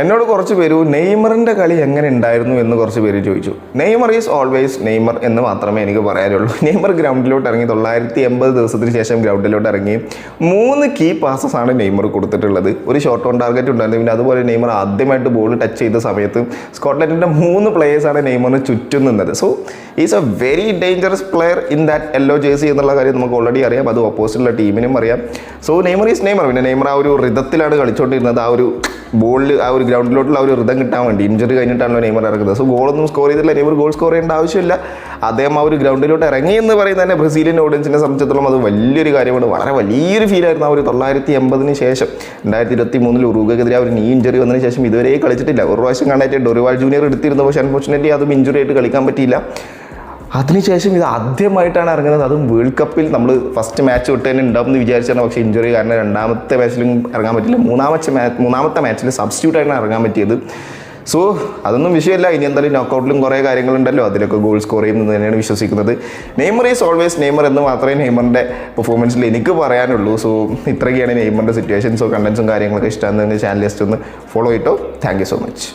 എന്നോട് കുറച്ച് പേര് നെയ്മറിൻ്റെ കളി എങ്ങനെ ഉണ്ടായിരുന്നു എന്ന് കുറച്ച് പേര് ചോദിച്ചു. നെയ്മർ ഈസ് ഓൾവേസ് നെയ്മർ എന്ന് മാത്രമേ എനിക്ക് പറയാനുള്ളൂ. നെയ്മർ ഗ്രൗണ്ടിലോട്ട് ഇറങ്ങി 980 ദിവസത്തിന് ശേഷം ഗ്രൗണ്ടിലോട്ട് ഇറങ്ങി 3 കീ പാസസ് ആണ് നെയ്മർ കൊടുത്തിട്ടുള്ളത്. ഒരു ഷോർട്ട് ഓൺ ടാർഗറ്റ് ഉണ്ടായിരുന്നു. പിന്നെ അതുപോലെ നെയ്മർ ആദ്യമായിട്ട് ബോൾ ടച്ച് ചെയ്ത സമയത്ത് സ്കോട്ട്ലൻഡിൻ്റെ 3 പ്ലേയേഴ്സാണ് നെയ്മറിന് ചുറ്റും നിന്നത്. So is A very dangerous player in that yellow jersey എന്നുള്ള കാര്യം നമുക്ക് ഓൾറെഡി അറിയാം. അത് ഓപ്പോസിറ്റുള്ള ടീമിനും അറിയാം. So Neymar is Neymar. പിന്നെ നെയ്മർ ആ ഒരു റിതത്തിലാണ് കളിച്ചുകൊണ്ടിരുന്നത്. ആ ഒരു ബോളിൽ ആ ഒരു ഗ്രൗണ്ടിലോട്ടുള്ള ആ ഒരു റിതം കിട്ടാൻ വേണ്ടി ഇഞ്ചുറി കഴിഞ്ഞിട്ടാണല്ലോ നെയ്മർ ഇറങ്ങുന്നത്. സോ ഗോളൊന്നും സ്കോർ ചെയ്തില്ല. നെയ്മർ ഗോൾ സ്കോർ ചെയ്യേണ്ട ആവശ്യമില്ല. അദ്ദേഹം ആ ഒരു ഗ്രൗണ്ടിലോട്ട് ഇറങ്ങി എന്ന് പറയുന്നത് തന്നെ ബ്രസീലിയൻ ഓഡിയൻസിനെ സംബന്ധിച്ചിടത്തോളം അത് വലിയൊരു കാര്യമാണ്. വളരെ വലിയൊരു ഫീലായിരുന്നു. ആ ഒരു 980 ശേഷം 2023 ഉറുഗ്വേക്കെതിരെ ആ ഒരു നീ ഇഞ്ചുറി വന്നതിന് ശേഷം ഇതുവരെ കളിച്ചിട്ടില്ല. ഒരു പ്രാവശ്യം കണ്ടായിട്ട് ഡൊറിവാൾ ജൂനിയർ എടുത്തിരുന്നു. പക്ഷേ അൺഫോർച്ചുനേറ്റ്ലി അതും ഇഞ്ചുറി ആയിട്ട് കളിക്കാൻ പറ്റിയില്ല. അതിനുശേഷം ഇത് ആദ്യമായിട്ടാണ് ഇറങ്ങുന്നത്. അതും വേൾഡ് കപ്പിൽ നമ്മൾ ഫസ്റ്റ് മാച്ച് തൊട്ട് തന്നെ ഉണ്ടാവുമെന്ന് വിചാരിച്ചാണ്. പക്ഷേ ഇഞ്ചുറി കാരണം രണ്ടാമത്തെ മാച്ചിലും ഇറങ്ങാൻ പറ്റില്ല. മൂന്നാമത്തെ മാച്ചിൽ സബ്സ്റ്റിറ്റ്യൂട്ടായിട്ടാണ് ഇറങ്ങാൻ പറ്റിയത്. സോ അതൊന്നും വിഷയമല്ല. ഇനി എന്തായാലും നോക്കൗട്ടിലും കുറേ കാര്യങ്ങളുണ്ടല്ലോ, അതിലൊക്കെ ഗോൾ സ്കോർ ചെയ്യുന്നത് തന്നെയാണ് വിശ്വസിക്കുന്നത്. നെയ്മർ ഈസ് ഓൾവേസ് നെയ്മർ എന്ന് മാത്രമേ നെയ്മറിൻ്റെ പെർഫോമൻസിൽ എനിക്ക് പറയാനുള്ളൂ. സോ ഇത്രയൊക്കെയാണ് നെയ്മറിൻ്റെ സിറ്റുവേഷൻസോ കണ്ടൻസും കാര്യങ്ങളൊക്കെ ഇഷ്ടമാണെന്ന് ചാനൽ ജസ്റ്റ് ഒന്ന് ഫോളോ ചെയ്തോ. Thank you so much.